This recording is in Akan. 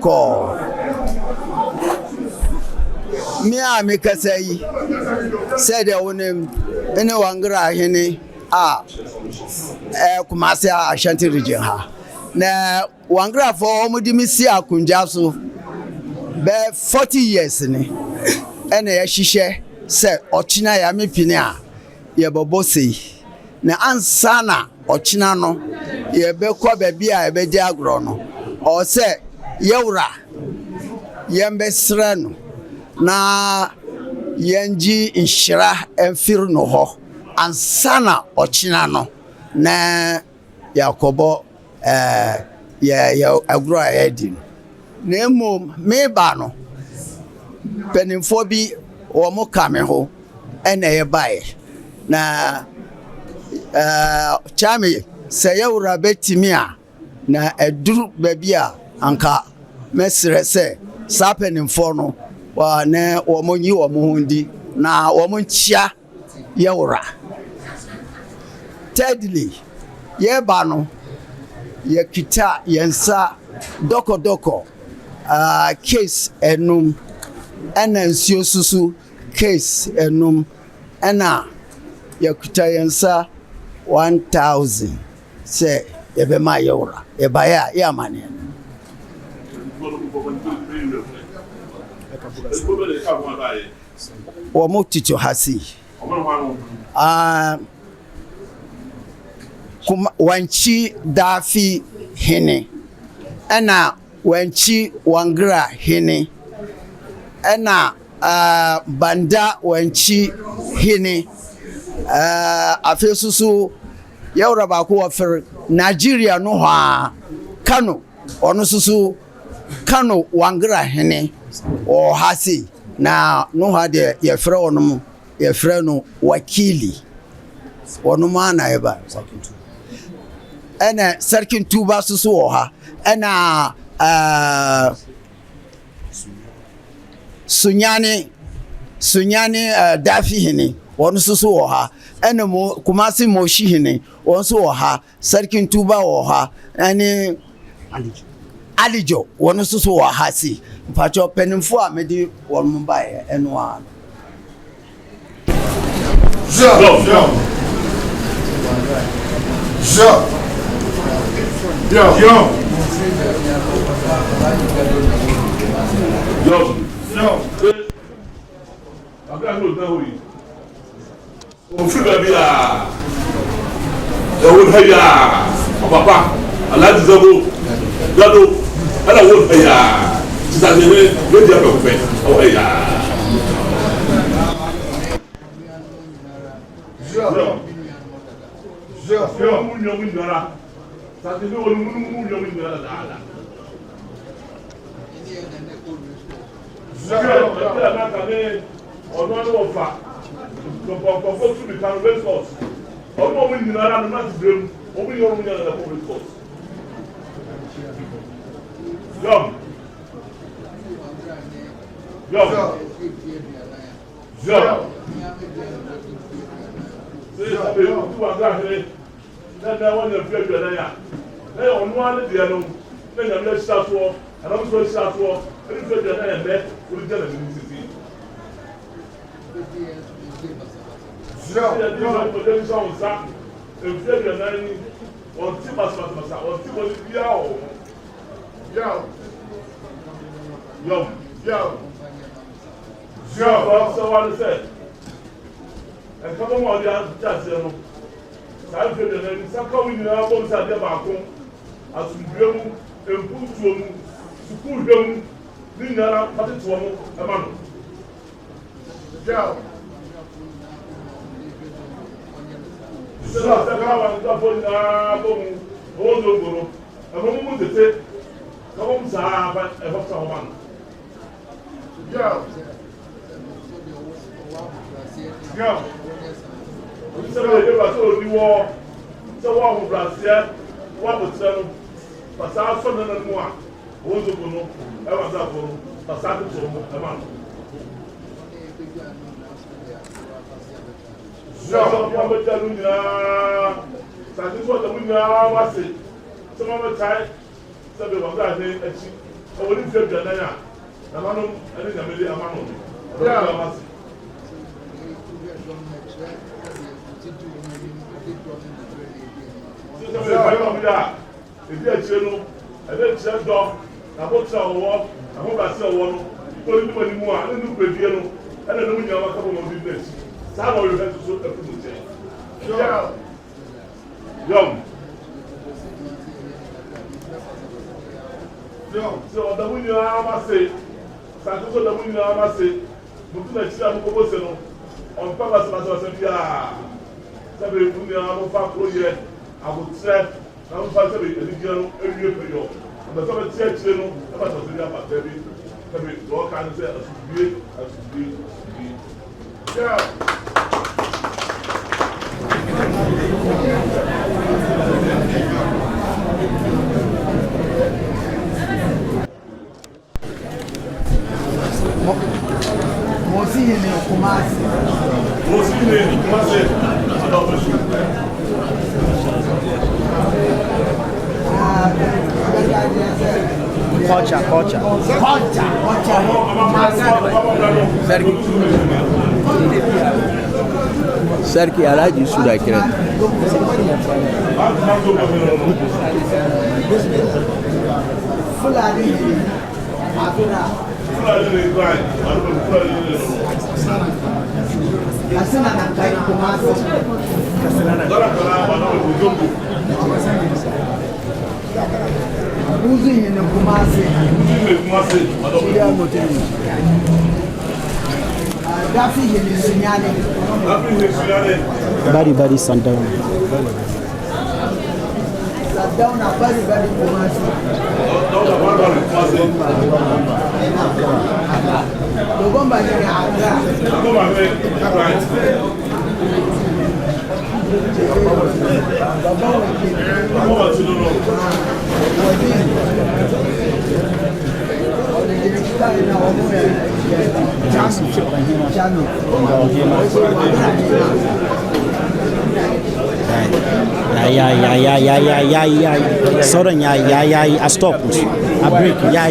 doko me a me kasa yi said ya wonem ene Wagara hene Kumasi Ashanti region ha na Wagara for omudi mi si akunja so be 40 years ni ene ya hihye se ochina ya me pini a ye bobosi na ansana ochina no ye be kwa baby a be di agro no o se yewra yembe srano na yenji inshira emfir no ho ansana ochina no na yakobo ya agro ayedi na emo meba no penimfo bi wo mo kame ho ene ye bae na chame se yewra betimi a na eduru baby a anka mesre se sa penimfo no wa ne wo mo nyi wo mo hundi na wo mo nchia yewra thirdly ye ba no ye kita yensa doko case enum ena nsio susu case enum ena ye kita yensa 1000 se ye be ma yewra ye ba ya mane wo mo tito hasi wanchi dafi hene ena wanchi Wagara hene ena banda wanchi hene afesusu yawra ba ko wafer Nigeria no ha Kano ono susu Kano Wagara hene o hasi na no ha de ye frɛ onum ye frɛ no wakili onuma na eba ena sarkin tuba susu o ha ena sunyani dafi hene wonu susu o ha ena mo Kumasi moshi hene wonu so o ha sarkin tuba o ha ani alijo wonu susu o ha si pacho penimfo a medi wonu bae eno a Oh, what is your Janaya? Amano, I think I'm really Amano. Yeah. If you are children, and then check dog, I hope so. I hope I see one. Only when you are, I don't know, and then we have a couple of business. How are you going to show the food? Young. So the winner, I must say, Santo, the winner, I must say, but to the Chicago Proposal on purpose, as I said, yeah. Sabe, we are not far from here. I would say, I would find a little area for you. And the summer church, you know, about the about baby, all kinds of as to be. Yeah. Mosi in Kumasi. Culture. Serki Alaji should I kill Who's in the Kumasi? Bari sundown. Sundown, bari Kumasi. Logomba ni Agra. Yeah. Sorry, yeah. I stop. I break. Yeah.